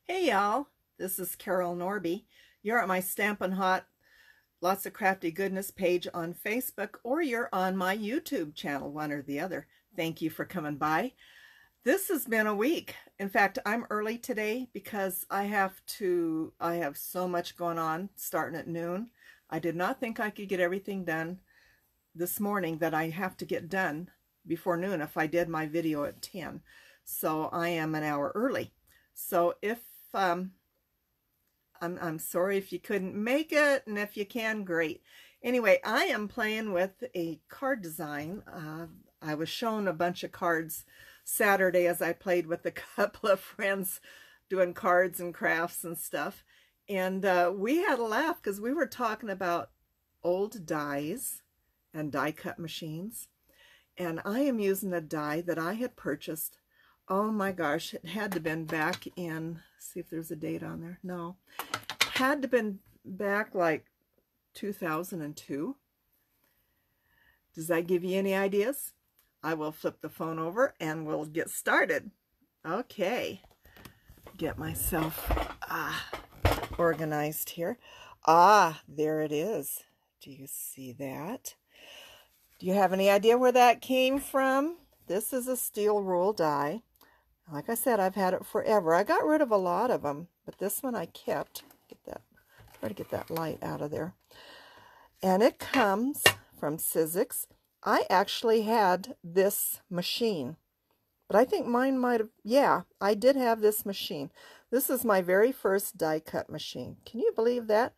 Hey y'all, this is Carol Norby. You're at my Stampin' Hot Lots of Crafty Goodness page on Facebook, or you're on my YouTube channel, one or the other. Thank you for coming by. This has been a week. In fact, I'm early today because I have so much going on starting at noon. I did not think I could get everything done this morning that I have to get done before noon if I did my video at 10. So I am an hour early. So if I'm sorry if you couldn't make it, and if you can, great. Anyway, I am playing with a card design. I was shown a bunch of cards Saturday as I played with a couple of friends doing cards and crafts and stuff. And we had a laugh because we were talking about old dies and die cut machines. And I am using a die that I had purchased. Oh my gosh, it had to have been back in, see if there's a date on there. No, had to have been back like 2002. Does that give you any ideas? I will flip the phone over and we'll get started. Okay, get myself organized here. There it is. Do you see that? Do you have any idea where that came from? This is a steel rule die. Like I said, I've had it forever. I got rid of a lot of them, but this one I kept. Try to get that light out of there. And it comes from Sizzix. I actually had this machine, but I think mine might have, yeah, I did have this machine. This is my very first die cut machine. Can you believe that?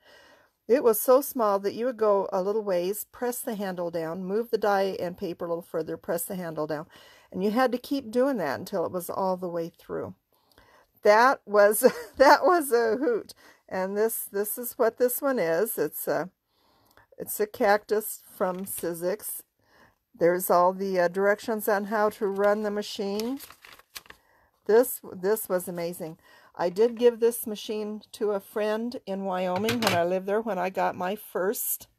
It was so small that you would go a little ways, press the handle down, move the die and paper a little further, press the handle down. And you had to keep doing that until it was all the way through. That was a hoot. And this is what this one is. It's a cactus from Sizzix. There's all the directions on how to run the machine. This was amazing. I did give this machine to a friend in Wyoming when I lived there, when I got my first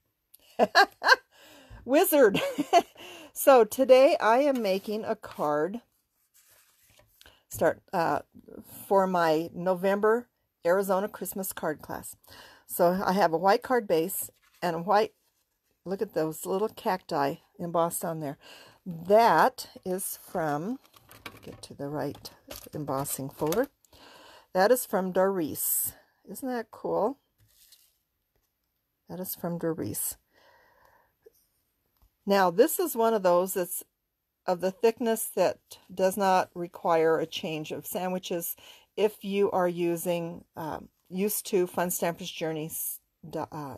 wizard. So today I am making a card for my November Arizona Christmas card class. So I have a white card base and a white, look at those little cacti embossed on there. That is from, get to the right embossing folder. That is from Darice. Isn't that cool? That is from Darice. Now, this is one of those that's of the thickness that does not require a change of sandwiches if you are using, used to Fun Stampers Journey's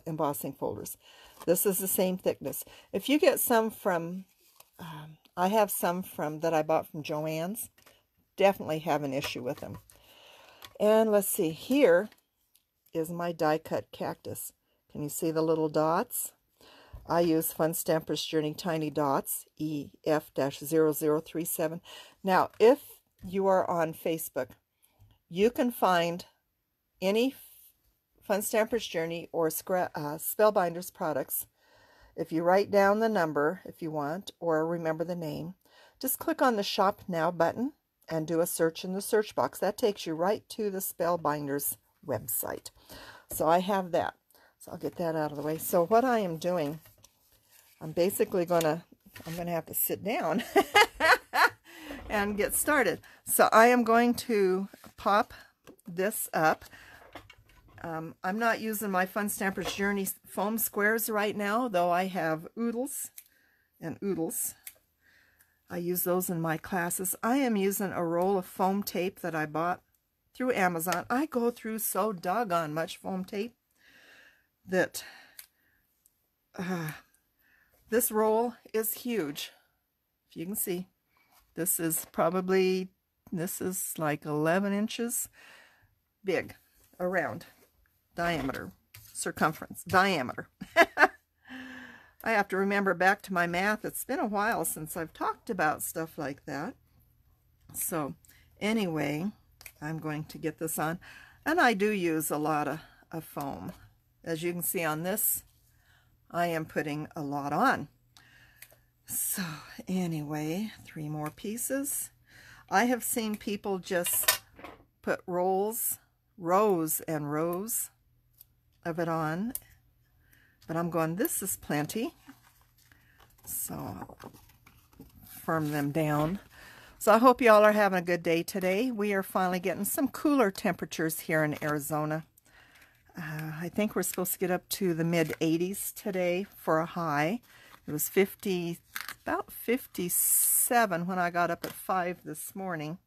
embossing folders. This is the same thickness. If you get some from, I have some that I bought from Joann's, definitely have an issue with them. And let's see, here is my die cut cactus. Can you see the little dots? I use Fun Stampers Journey Tiny Dots, EF-0037. Now, if you are on Facebook, you can find any Fun Stampers Journey or Spellbinders products. If you write down the number, if you want, or remember the name, just click on the Shop Now button and do a search in the search box. That takes you right to the Spellbinders website. So I have that. So I'll get that out of the way. So what I am doing, I'm basically I'm gonna have to sit down and get started. So I am going to pop this up. I'm not using my Fun Stampers Journey foam squares right now, though I have oodles and oodles. I use those in my classes. I am using a roll of foam tape that I bought through Amazon. I go through so doggone much foam tape that this roll is huge. If you can see, this is like 11 inches big, around, diameter, circumference, diameter. I have to remember back to my math. It's been a while since I've talked about stuff like that. So anyway, I'm going to get this on. And I do use a lot of foam. As you can see on this, I am putting a lot on. So anyway, 3 more pieces. I have seen people just put rolls rows and rows of it on, but I'm going, this is plenty. So I'll firm them down. So I hope y'all are having a good day today. We are finally getting some cooler temperatures here in Arizona. I think we're supposed to get up to the mid-80s today for a high. It was about 57 when I got up at 5 this morning.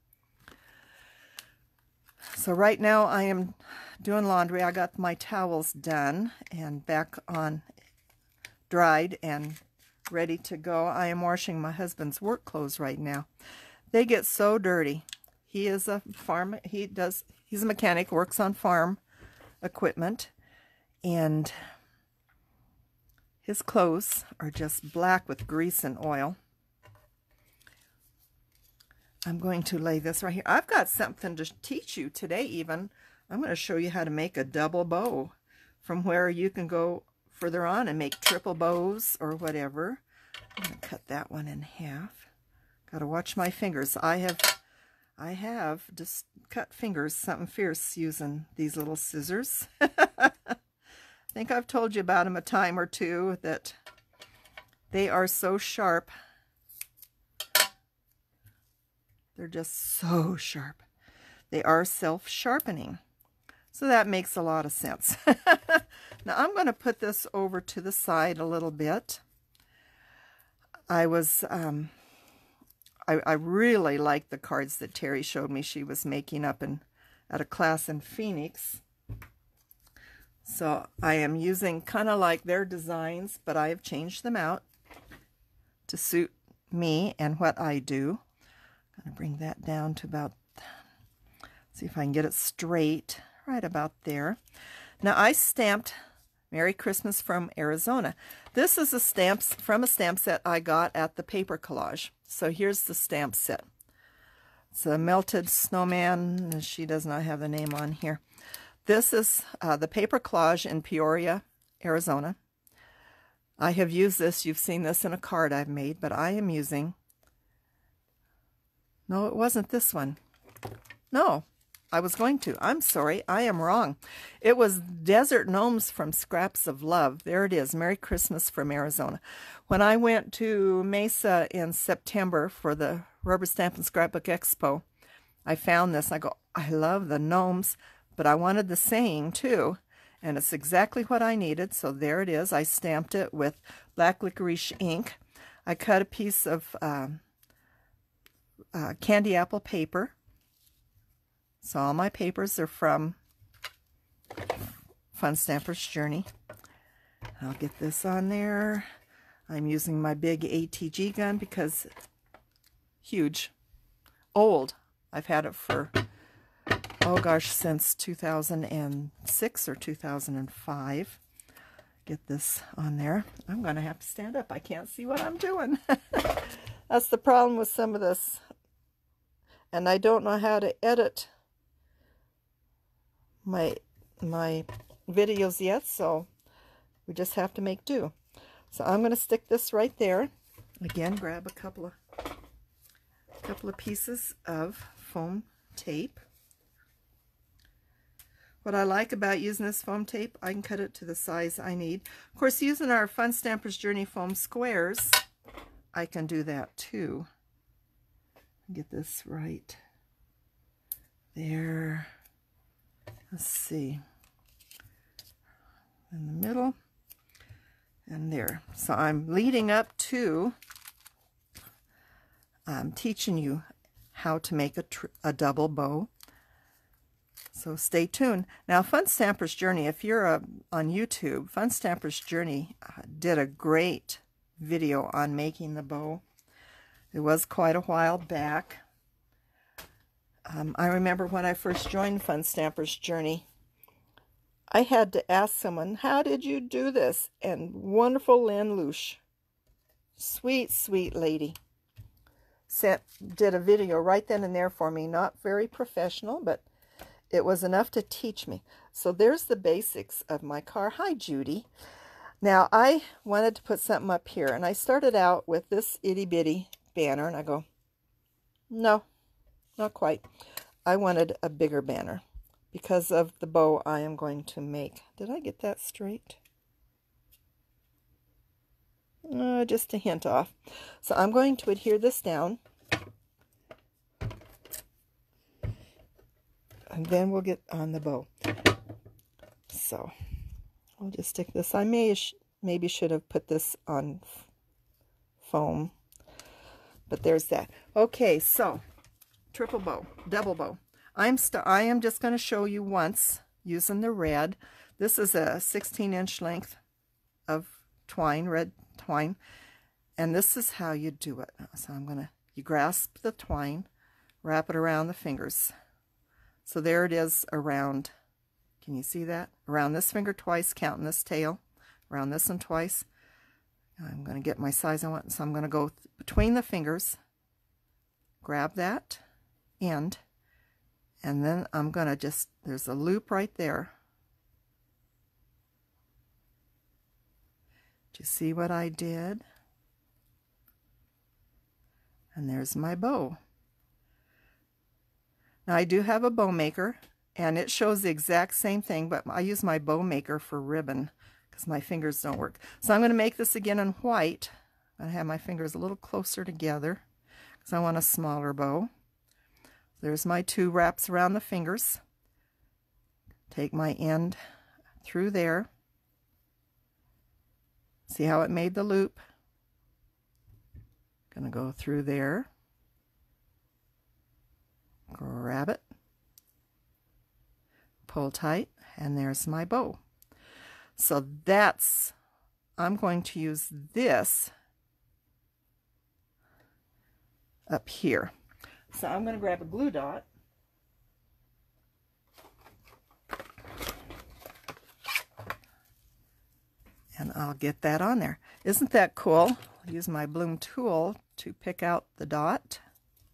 So right now I am doing laundry. I got my towels done and back on dried and ready to go. I am washing my husband's work clothes right now. They get so dirty. He is a farm, he's a mechanic, works on farm equipment, and his clothes are just black with grease and oil. I'm going to lay this right here. I've got something to teach you today even. I'm going to show you how to make a double bow, from where you can go further on and make triple bows or whatever. I'm going to cut that one in half. Got to watch my fingers. I have just cut fingers something fierce using these little scissors. I think I've told you about them a time or two, that they are so sharp. They're just so sharp. They are self-sharpening. So that makes a lot of sense. Now I'm going to put this over to the side a little bit. I really like the cards that Terry showed me she was making up at a class in Phoenix. So I am using kind of like their designs, but I have changed them out to suit me and what I do. I'm going to bring that down to about, see if I can get it straight, right about there. Now I stamped Merry Christmas from Arizona. This is from a stamp set I got at the paper collage. So here's the stamp set. It's a melted snowman. She does not have the name on here. This is the paper collage in Peoria, Arizona. I have used this. You've seen this in a card I've made, but I am using... No, it wasn't this one. No, I was going to. I'm sorry. I am wrong. It was Desert Gnomes from Scraps of Love. There it is. Merry Christmas from Arizona. When I went to Mesa in September for the Rubber Stamp and Scrapbook Expo, I found this. I go, I love the gnomes, but I wanted the saying too. And it's exactly what I needed. So there it is. I stamped it with black licorice ink. I cut a piece of... candy apple paper. So all my papers are from Fun Stamper's Journey. I'll get this on there. I'm using my big ATG gun because huge, old. I've had it for, oh gosh, since 2006 or 2005. Get this on there. I'm going to have to stand up. I can't see what I'm doing. That's the problem with some of this. And I don't know how to edit my videos yet, so we just have to make do. So I'm going to stick this right there. Again, grab a couple of pieces of foam tape. What I like about using this foam tape, I can cut it to the size I need. Of course, using our Fun Stamper's Journey foam squares, I can do that too. Get this right there. Let's see. In the middle and there. So I'm leading up to teaching you how to make a double bow. So stay tuned. Now, Fun Stamper's Journey, if you're on YouTube, Fun Stamper's Journey did a great video on making the bow. It was quite a while back. I remember when I first joined Fun Stamper's Journey, I had to ask someone, how did you do this? And wonderful Lynn Lush, sweet, sweet lady, did a video right then and there for me. Not very professional, but it was enough to teach me. So there's the basics of my car. Hi, Judy. Now, I wanted to put something up here, and I started out with this itty-bitty banner, and I go, no, not quite. I wanted a bigger banner because of the bow I am going to make. Did I get that straight? Just a hint off. So I'm going to adhere this down, and then we'll get on the bow. So I'll just stick this. I maybe should have put this on foam, but there's that. Okay, so triple bow, double bow. I am just going to show you once using the red. This is a 16-inch length of twine, red twine, and this is how you do it. So you grasp the twine, wrap it around the fingers. So there it is around, can you see that? Around this finger twice, counting this tail, around this one twice. I'm going to get my size I want, so I'm going to go between the fingers, grab that end, and then I'm going to there's a loop right there. Do you see what I did? And there's my bow. Now I do have a bow maker, and it shows the exact same thing, but I use my bow maker for ribbon because my fingers don't work. So I'm going to make this again in white. I have my fingers a little closer together because I want a smaller bow. There's my two wraps around the fingers. Take my end through there. See how it made the loop? Gonna go through there. Grab it. Pull tight, and there's my bow. So I'm going to use this up here. So I'm going to grab a glue dot. And I'll get that on there. Isn't that cool? I'll use my bloom tool to pick out the dot.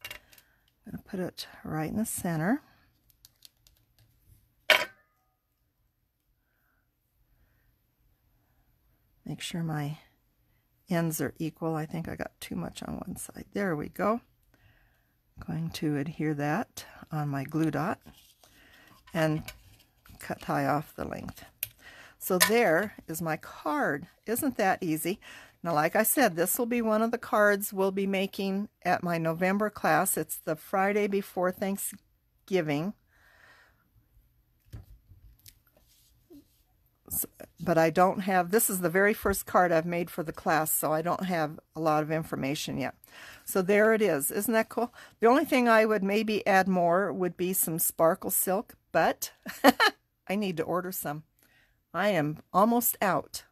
I'm going to put it right in the center. Make sure my ends are equal. I think I got too much on one side. There we go. Going to adhere that on my glue dot and tie off the length. So there is my card. Isn't that easy? Now, like I said, this will be one of the cards we'll be making at my November class. It's the Friday before Thanksgiving. But I don't have, this is the very first card I've made for the class, so I don't have a lot of information yet. So there it is. Isn't that cool? The only thing I would maybe add more would be some sparkle silk, but I need to order some. I am almost out.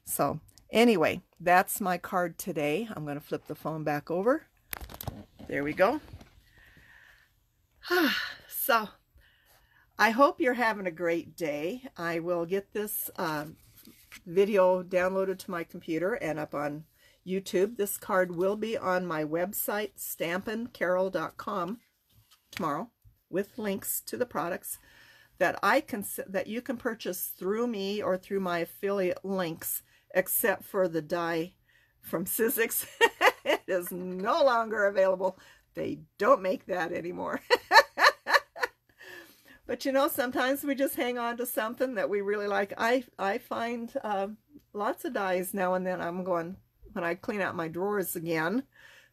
So anyway, that's my card today. I'm going to flip the phone back over. There we go. So I hope you're having a great day. I will get this video downloaded to my computer and up on YouTube. This card will be on my website, stampincarol.com, tomorrow, with links to the products that you can purchase through me or through my affiliate links, except for the die from Sizzix. It is no longer available. They don't make that anymore. But you know, sometimes we just hang on to something that we really like. I find lots of dies now and then. I'm going, when I clean out my drawers again, and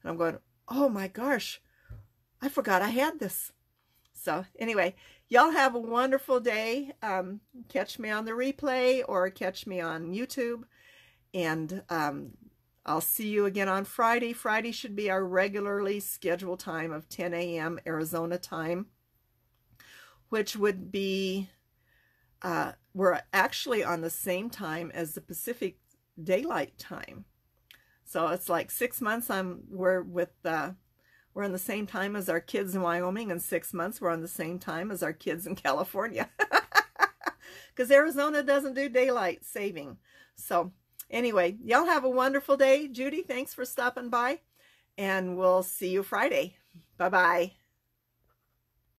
I'm going, oh my gosh, I forgot I had this. So anyway, y'all have a wonderful day. Catch me on the replay or catch me on YouTube. And I'll see you again on Friday. Friday should be our regularly scheduled time of 10 a.m. Arizona time, which would be, we're actually on the same time as the Pacific Daylight Time. So it's like 6 months we're on the same time as our kids in Wyoming, and 6 months we're on the same time as our kids in California. Because Arizona doesn't do daylight saving. So anyway, y'all have a wonderful day. Judy, thanks for stopping by, and we'll see you Friday. Bye-bye.